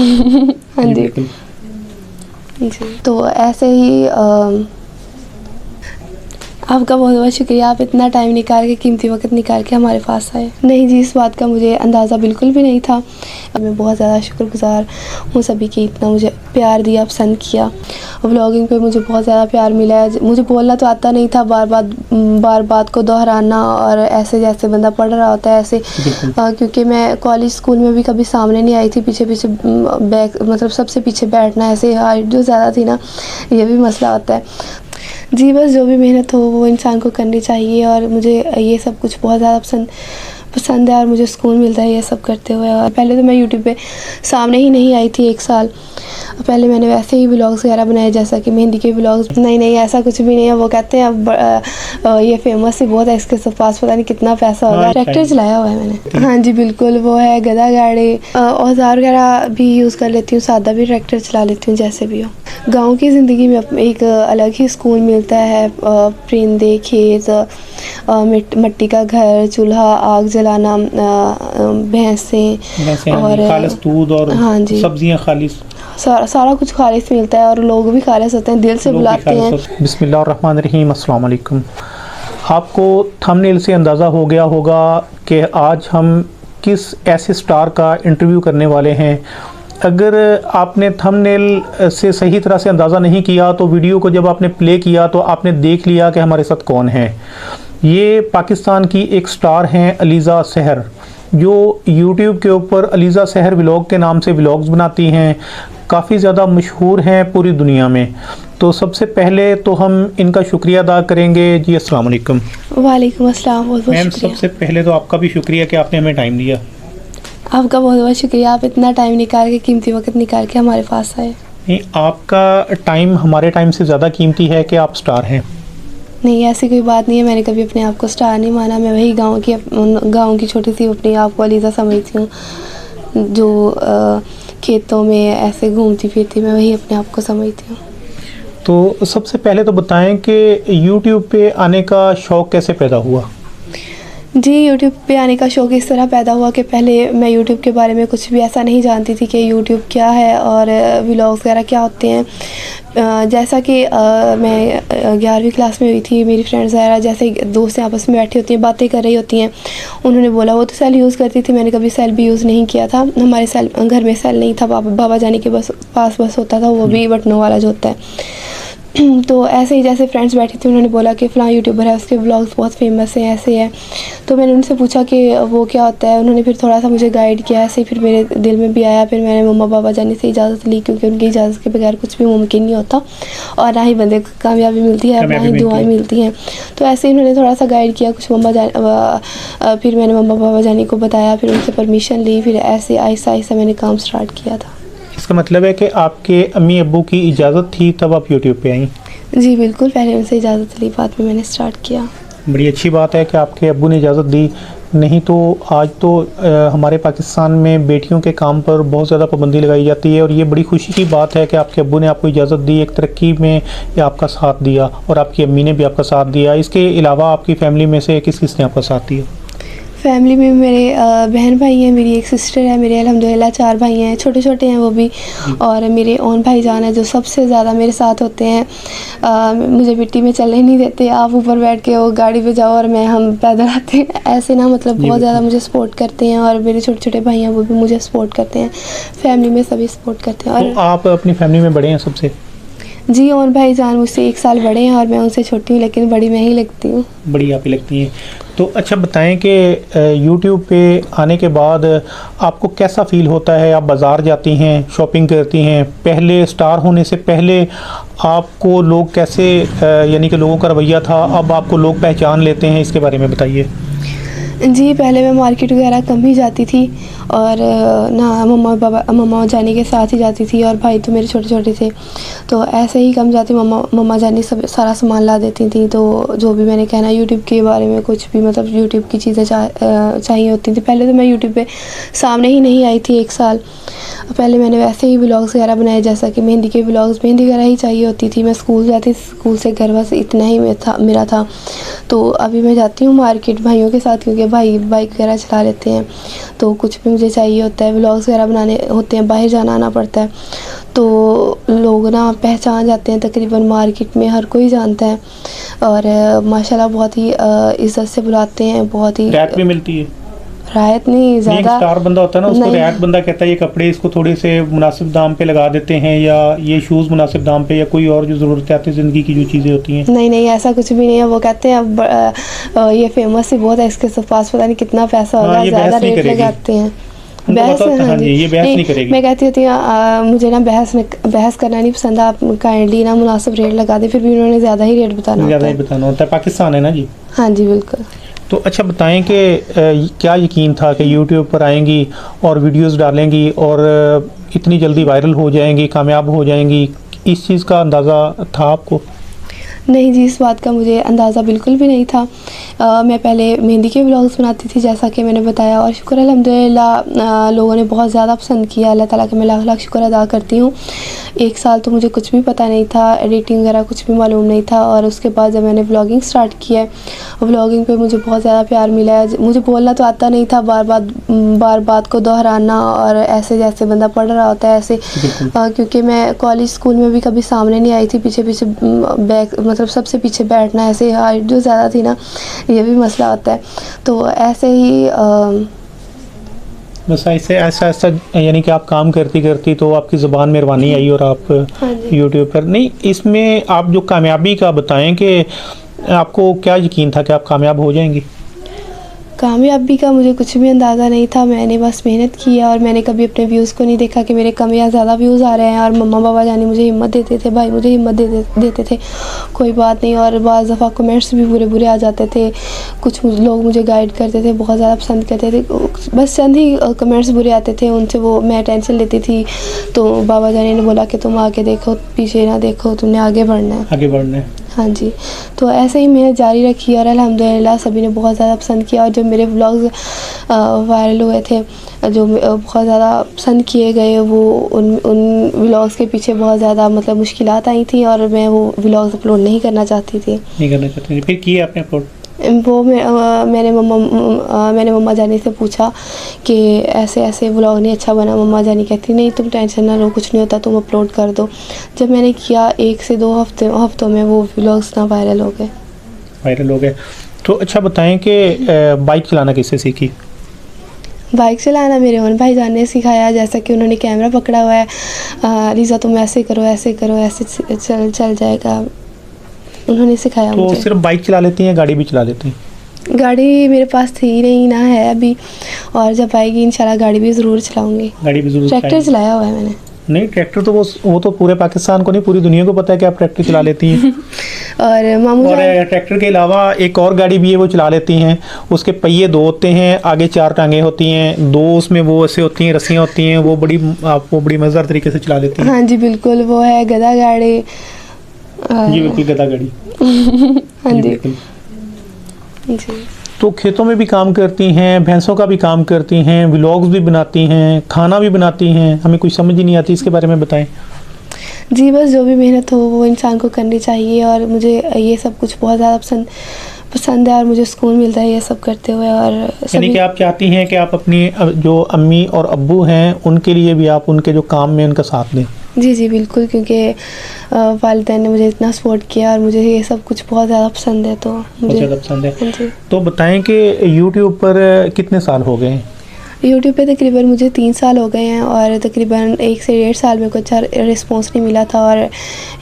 हाँ जी जी। तो ऐसे ही आपका बहुत बहुत शुक्रिया, आप इतना टाइम निकाल के, कीमती वक्त निकाल के हमारे पास आए। नहीं जी, इस बात का मुझे अंदाज़ा बिल्कुल भी नहीं था। मैं बहुत ज़्यादा शुक्रगुज़ार हूँ सभी की, इतना मुझे प्यार दिया, पसंद किया। व्लॉगिंग पे मुझे बहुत ज़्यादा प्यार मिला है। मुझे बोलना तो आता नहीं था, बार बात को दोहराना, और ऐसे जैसे बंदा पढ़ रहा होता है ऐसे, क्योंकि मैं कॉलेज स्कूल में भी कभी सामने नहीं आई थी, पीछे पीछे बैक, मतलब सबसे पीछे बैठना, ऐसे हाइट जो ज़्यादा थी ना, ये भी मसला होता है जी। बस जो भी मेहनत हो वो इंसान को करनी चाहिए, और मुझे ये सब कुछ बहुत ज़्यादा पसंद है, और मुझे सुकून मिलता है ये सब करते हुए। और पहले तो मैं यूट्यूब पे सामने ही नहीं आई थी 1 साल पहले। मैंने वैसे ही व्लॉग्स वगैरह बनाए, जैसा कि मेहंदी के व्लॉग्स। नहीं, ऐसा कुछ भी नहीं है। वो कहते हैं अब ये फेमस ही बहुत है, इसके पास पता नहीं कितना पैसा होगा। ट्रैक्टर चलाया हुआ है मैंने। हाँ जी बिल्कुल, वो है गधा गाड़ी। औजार वगैरह भी यूज़ कर लेती हूँ, सादा भी ट्रैक्टर चला लेती हूँ, जैसे भी हो। गाँव की ज़िंदगी में एक अलग ही सुकून मिलता है। परिंदे, खेत, मिट्टी का घर, चूल्हा, आग जलाना, भैंसें और खालिस दूध, और हाँ जी सब्जियां खालिस, सारा कुछ खालिस मिलता है, और लोग भी खालिस होते हैं, दिल से बुलाते हैं। बिस्मिल्लाहिर्रहमानिर्रहीम, अस्सलाम वालेकुम। आपको थंबनेल से अंदाज़ा हो गया होगा कि आज हम किस ऐसे स्टार का इंटरव्यू करने वाले हैं। अगर आपने थंबनेल से सही तरह से अंदाज़ा नहीं किया तो वीडियो को जब आपने प्ले किया तो आपने देख लिया कि हमारे साथ कौन है। ये पाकिस्तान की एक स्टार हैं अलीज़ा सहर, जो यूट्यूब के ऊपर अलीज़ा सहर व्लॉग के नाम से व्लॉग्स बनाती हैं, काफ़ी ज़्यादा मशहूर हैं पूरी दुनिया में। तो सबसे पहले तो हम इनका शुक्रिया अदा करेंगे जी। अस्सलाम वालेकुम। वालेकुम अस्सलाम। बहुत मैम, शुक्रिया। सबसे पहले तो आपका भी शुक्रिया कि आपने हमें टाइम दिया। आपका बहुत बहुत शुक्रिया, आप इतना टाइम निकाल के, कीमती वक्त निकाल के हमारे पास आए। नहीं, आपका टाइम हमारे टाइम से ज़्यादा कीमती है कि आप स्टार हैं। नहीं, ऐसी कोई बात नहीं है। मैंने कभी अपने आप को स्टार नहीं माना। मैं वही गाँव की छोटी सी अपने आप को अलीज़ा समझती हूँ, जो खेतों में ऐसे घूमती फिरती, मैं वही अपने आप को समझती हूँ। तो सबसे पहले तो बताएं कि यूट्यूब पे आने का शौक़ कैसे पैदा हुआ? जी, यूट्यूब पे आने का शौक़ इस तरह पैदा हुआ कि पहले मैं यूट्यूब के बारे में कुछ भी ऐसा नहीं जानती थी कि यूट्यूब क्या है और व्लॉग्स वगैरह क्या होते हैं। जैसा कि मैं 11वीं क्लास में हुई थी, मेरी फ्रेंड्स वगैरह जैसे दोस्त आपस में बैठी होती हैं, बातें कर रही होती हैं, उन्होंने बोला वो तो सेल यूज़ करती थी। मैंने कभी सेल भी यूज़ नहीं किया था। हमारे सेल घर में सेल नहीं था, बाबा जाने के पास बस होता था, वो भी बटनों वाला जो होता है। तो ऐसे ही जैसे फ्रेंड्स बैठी थी, उन्होंने बोला कि फ़लाँ यूट्यूबर है, उसके व्लॉग्स बहुत फेमस हैं, ऐसे है। तो मैंने उनसे पूछा कि वो क्या होता है। उन्होंने फिर थोड़ा सा मुझे गाइड किया, ऐसे ही फिर मेरे दिल में भी आया। फिर मैंने मम्मा पापा जाने से इजाज़त ली, क्योंकि उनकी इजाज़त के बगैर कुछ भी मुमकिन नहीं होता, और ना ही बंदे को कामयाबी मिलती है, ना ही दुआएँ मिलती हैं। तो ऐसे ही उन्होंने थोड़ा सा गाइड किया कुछ फिर मैंने मम्मा पापा जाने को बताया, फिर उनसे परमिशन ली, फिर ऐसे आहिस्ता आहिस्ता मैंने काम स्टार्ट किया था। इसका मतलब है कि आपके अम्मी अब्बू की इजाज़त थी तब आप यूट्यूब पे आई? जी बिल्कुल, पहले उनसे इजाज़त ली, बाद में मैंने स्टार्ट किया। बड़ी अच्छी बात है कि आपके अब्बू ने इजाज़त दी, नहीं तो आज तो हमारे पाकिस्तान में बेटियों के काम पर बहुत ज़्यादा पाबंदी लगाई जाती है। और ये बड़ी खुशी की बात है कि आपके अब्बू ने आपको इजाज़त दी, एक तरक्की में या आपका साथ दिया, और आपकी अम्मी ने भी आपका साथ दिया। इसके अलावा आपकी फ़ैमिली में से किस किस ने आपका साथ दिया? फैमिली में मेरे बहन भाई हैं, मेरी एक सिस्टर है, मेरे अल्हम्दुलिल्लाह 4 भाई हैं, छोटे छोटे हैं वो भी, और मेरे ओन भाईजान है जो सबसे ज़्यादा मेरे साथ होते हैं। मुझे मिट्टी में चलने नहीं देते, आप ऊपर बैठ के वो गाड़ी पे जाओ और हम पैदल आते हैं, ऐसे ना, मतलब बहुत ज़्यादा मुझे सपोर्ट करते हैं। और मेरे छोटे छोटे भाई हैं, वो भी मुझे सपोर्ट करते हैं। फैमिली में सभी सपोर्ट करते हैं। और तो आप अपनी फैमिली में बड़े हैं सबसे? जी, ओन भाईजान मुझसे 1 साल बड़े हैं, और मैं उनसे छोटी हूँ, लेकिन बड़ी मैं ही लगती हूँ। बड़ी आप ही लगती हैं। तो अच्छा बताएं कि यूट्यूब पे आने के बाद आपको कैसा फ़ील होता है? आप बाज़ार जाती हैं, शॉपिंग करती हैं, पहले स्टार होने से पहले आपको लोग कैसे, यानी कि लोगों का रवैया था, अब आपको लोग पहचान लेते हैं, इसके बारे में बताइए। जी, पहले मैं मार्केट वगैरह कम ही जाती थी, और ना मम्मा जाने के साथ ही जाती थी, और भाई तो मेरे छोटे छोटे थे, तो ऐसे ही कम जाती। मम्मा जाने सब सारा सामान ला देती थी। तो जो भी मैंने कहना यूट्यूब के बारे में, कुछ भी मतलब यूट्यूब की चीज़ें चाहिए होती थी। पहले तो मैं यूट्यूब पे सामने ही नहीं आई थी 1 साल पहले। मैंने वैसे ही व्लॉग्स वगैरह बनाए, जैसा कि मेहंदी के व्लॉग्स, मेहंदी वगैरह ही चाहिए होती थी। मैं स्कूल जाती, स्कूल से घर बस इतना ही मेरा था। तो अभी मैं जाती हूँ मार्केट भाइयों के साथ, क्योंकि भाई बाइक वगैरह चला लेते हैं, तो कुछ भी मुझे चाहिए होता है, व्लॉग्स वगैरह बनाने होते हैं, बाहर जाना आना पड़ता है, तो लोग ना पहचान जाते हैं, तकरीबन मार्केट में हर कोई जानता है और माशाल्लाह बहुत ही इज़्ज़त से बुलाते हैं, बहुत ही राहत भी मिलती है। राहत नहीं एक ज़्यादा। स्टार बंदा होता है ना, उसको नहीं। राहत बंदा कहता है ये कपड़े इसको थोड़े से मुनासिब दाम पे लगा देते हैं, या ये शूज़ मुनासिब दाम पे, या कोई और जो ज़रूरत आती है ज़िंदगी की जो चीज़ें होती हैं। नहीं नहीं, ऐसा कुछ भी नहीं है। वो कहते हैं अब ये फेमस ही बहुत है, इसके पास पता नहीं कितना पैसा होगा, हाँ, ये ज़्यादा बहस नहीं रेट करेगी। लगाते हैं। उनको बहस, पता होता है, हाँ जी, ये बहस नहीं करेगी। मैं कहती होती हूँ मुझे ना बहस करना नहीं पसंद, आप काइंडली ना मुनासिब रेट लगा दे, फिर भी उन्होंने ज़्यादा ही रेट बताना ज़्यादा होता ही है। बताना होता है, पाकिस्तान है ना जी। हाँ जी बिल्कुल। तो अच्छा बताएं कि क्या यकीन था कि यूट्यूब पर आएंगी और वीडियोस डालेंगी और इतनी जल्दी वायरल हो जाएंगी, कामयाब हो जाएंगी, इस चीज़ का अंदाज़ा था आपको? नहीं जी, इस बात का मुझे अंदाज़ा बिल्कुल भी नहीं था। मैं पहले मेहंदी के व्लॉग्स बनाती थी जैसा कि मैंने बताया, और शुक्र अल्हम्दुलिल्लाह लोगों ने बहुत ज़्यादा पसंद किया। अल्लाह ताला का मैं लाख लाख शुक्र अदा करती हूँ। 1 साल तो मुझे कुछ भी पता नहीं था, एडिटिंग वगैरह कुछ भी मालूम नहीं था, और उसके बाद जब मैंने व्लॉगिंग स्टार्ट किया है, व्लॉगिंग पे मुझे बहुत ज़्यादा प्यार मिला है। मुझे बोलना तो आता नहीं था, बार बात को दोहराना, और ऐसे जैसे बंदा पढ़ रहा होता है ऐसे, क्योंकि मैं कॉलेज स्कूल में भी कभी सामने नहीं आई थी, पीछे पीछे बैक मतलब सबसे पीछे बैठना, ऐसे हाइट जो ज़्यादा थी ना, ये भी मसला होता है। तो ऐसे ही बस ऐसे ऐसा ऐसा यानी कि आप काम करती करती तो आपकी ज़ुबान में रवानी आई और आप हाँ जी। यूट्यूब पर नहीं, इसमें आप जो कामयाबी का बताएं कि आपको क्या यकीन था कि आप कामयाब हो जाएंगी? कामयाबी का मुझे कुछ भी अंदाज़ा नहीं था। मैंने बस मेहनत की है, और मैंने कभी अपने व्यूज़ को नहीं देखा कि मेरे कम या ज़्यादा व्यूज़ आ रहे हैं, और मम्मा पापा जानी मुझे हिम्मत देते थे, भाई मुझे हिम्मत देते थे, कोई बात नहीं। और बाज़ दफ़ा कमेंट्स भी बुरे बुरे आ जाते थे, कुछ लोग मुझे गाइड करते थे, बहुत ज़्यादा पसंद करते थे, बस चंद ही कमेंट्स बुरे आते थे, उनसे वो मैं टेंशन लेती थी। तो बाबा जानी ने बोला कि तुम आगे देखो, पीछे ना देखो, तुमने आगे बढ़ना है। आगे बढ़ना है। हाँ जी, तो ऐसे ही मेहनत जारी रखी, और अल्हम्दुलिल्लाह सभी ने बहुत ज़्यादा पसंद किया। और जब मेरे व्लॉग्स वायरल हुए थे, जो बहुत ज़्यादा पसंद किए गए, वो उन व्लॉग्स के पीछे बहुत ज़्यादा मतलब मुश्किलात आई थी, और मैं वो व्लॉग्स अपलोड नहीं करना चाहती थी। नहीं करना चाहते थे, फिर किए आपने अपलोड? वो मैंने मम्मा जानी से पूछा कि ऐसे ऐसे व्लॉग नहीं अच्छा बना। मम्मा जानी कहती नहीं तुम टेंशन ना लो, कुछ नहीं होता, तुम अपलोड कर दो। जब मैंने किया 1 से 2 हफ्तों में वो व्लॉग्स ना वायरल हो गए। वायरल हो गए। तो अच्छा बताएं कि बाइक चलाना किससे सीखी? बाइक चलाना मेरे ओन भाई जान ने सिखाया, जैसा कि उन्होंने कैमरा पकड़ा हुआ है, लीज़ा तुम ऐसे करो, ऐसे करो, ऐसे चल जाएगा, उन्होंने सिखाया तो मुझे। सिर्फ बाइक चला लेती हैं, गाड़ी भी चला लेती हैं? गाड़ी मेरे पास थी नहीं ना, है अभी, और जब आएगी इंशाल्लाह गाड़ी भी ज़रूर चलाऊँगी। गाड़ी भी ज़रूर ट्रैक्टर चलाएंगी? चलाया हुआ है मैंने। नहीं, ट्रैक्टर तो वो तो पूरे पाकिस्तान को नहीं, पूरी दुनिया को पता है कि आप ट्रैक्टर चला लेती हैं। और मामू और जान, ट्रैक्टर के अलावा एक और गाड़ी भी है वो चला लेती हैं, उसके पहिए 2 होते हैं, आगे 4 टांगे होती हैं, 2 उसमें वो ऐसे होती हैं, रस्सियाँ होती हैं, वो बड़ी मज़ेदार तरीके से चला लेती हैं। हाँ जी बिल्कुल, वो है गधा गाड़ी। जी बिल्कुल, गधा गाड़ी। हाँ जी बिल्कुल। जी। तो खेतों में भी काम करती हैं, भैंसों का भी काम करती हैं, व्लॉग्स भी बनाती हैं, खाना भी बनाती हैं, हमें कुछ समझ ही नहीं आती, इसके बारे में बताएं। जी बस जो भी मेहनत हो वो इंसान को करनी चाहिए, और मुझे ये सब कुछ बहुत ज़्यादा पसंद है, और मुझे सुकून मिलता है ये सब करते हुए। और यानी कि आप चाहती हैं कि आप अपनी जो अम्मी और अब्बू हैं उनके लिए भी आप उनके जो काम में उनका साथ दें? जी जी बिल्कुल, क्योंकि वालिदैन ने मुझे इतना सपोर्ट किया, और मुझे ये सब कुछ बहुत ज़्यादा पसंद है, तो बहुत मुझे ज़्यादा पसंद है। हाँ जी। तो बताएं कि यूट्यूब पर कितने साल हो गए हैं? यूट्यूब पे तकरीबन मुझे 3 साल हो गए हैं, और तकरीबन 1 से 1.5 साल में कुछ अच्छा रिस्पॉन्स नहीं मिला था, और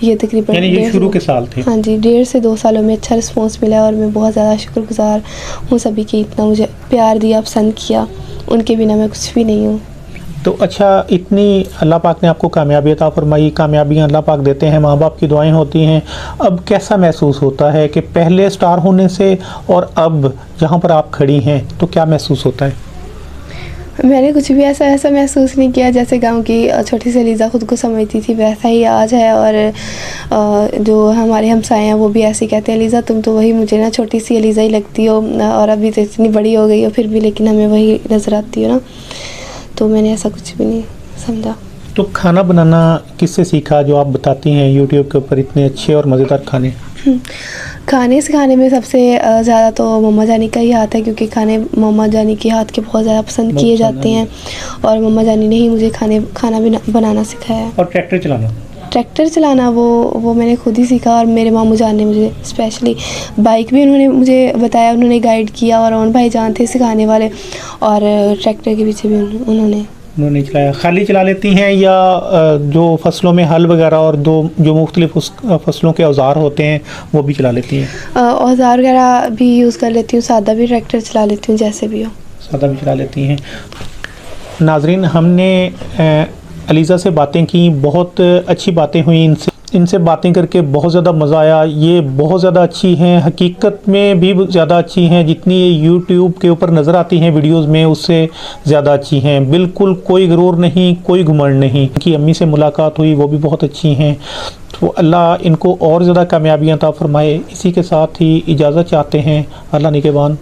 ये तकरीबन यानी ये शुरू के साल थे? हाँ जी, 1.5 से 2 सालों में अच्छा रिस्पॉन्स मिला, और मैं बहुत ज़्यादा शुक्रगुज़ार हूँ सभी की, इतना मुझे प्यार दिया, पसंद किया, उनके बिना मैं कुछ भी नहीं हूँ। तो अच्छा, इतनी अल्लाह पाक ने आपको कामयाबी अता फरमाई, कामयाबियाँ अल्लाह पाक देते हैं, माँ बाप की दुआएं होती हैं, अब कैसा महसूस होता है कि पहले स्टार होने से और अब जहाँ पर आप खड़ी हैं, तो क्या महसूस होता है? मैंने कुछ भी ऐसा महसूस नहीं किया, जैसे गांव की छोटी सी लीज़ा खुद को समझती थी वैसा ही आज है, और जो हमारे हमसाए हैं वो भी ऐसे ही कहते हैं, लीज़ा तुम तो वही मुझे ना छोटी सी लीज़ा ही लगती हो, और अभी तो इतनी बड़ी हो गई हो फिर भी, लेकिन हमें वही नज़र आती हो ना। तो मैंने ऐसा कुछ भी नहीं समझा। तो खाना बनाना किससे सीखा जो आप बताती हैं यूट्यूब के ऊपर इतने अच्छे और मज़ेदार खाने? खाने सिखाने में सबसे ज़्यादा तो मम्मा जानी का ही हाथ है, क्योंकि खाने मम्मा जानी के हाथ के बहुत ज़्यादा पसंद किए जाते हैं और मम्मा जानी ने ही मुझे खाना भी बनाना सिखाया है। और ट्रैक्टर चलाना वो मैंने खुद ही सीखा, और मेरे मामू जान ने मुझे स्पेशली बाइक भी उन्होंने मुझे बताया, उन्होंने गाइड किया, और उन भाई जान थे सिखाने वाले, और ट्रैक्टर के पीछे भी उन्होंने चलाया। खाली चला लेती हैं या जो फसलों में हल वगैरह और जो मुख्तलिफ उस फसलों के औजार होते हैं वो भी चला लेती हैं? औजार वगैरह भी यूज़ कर लेती हूँ, सादा भी ट्रैक्टर चला लेती हूँ, जैसे भी हो सादा भी चला लेती हैं। नाजरीन, हमने अलीज़ा से बातें की, बहुत अच्छी बातें हुई इनसे बातें करके बहुत ज़्यादा मज़ा आया। ये बहुत ज़्यादा अच्छी हैं, हकीकत में भी ज़्यादा अच्छी हैं, जितनी ये यूट्यूब के ऊपर नज़र आती हैं वीडियोस में उससे ज़्यादा अच्छी हैं। बिल्कुल कोई गुरूर नहीं, कोई घुमंड नहीं। उनकी अम्मी से मुलाकात हुई, वो भी बहुत अच्छी हैं। तो अल्लाह इनको और ज़्यादा कामयाबियाँ अता फरमाए। इसी के साथ ही इजाज़त चाहते हैं। अल्लाह निगहबान।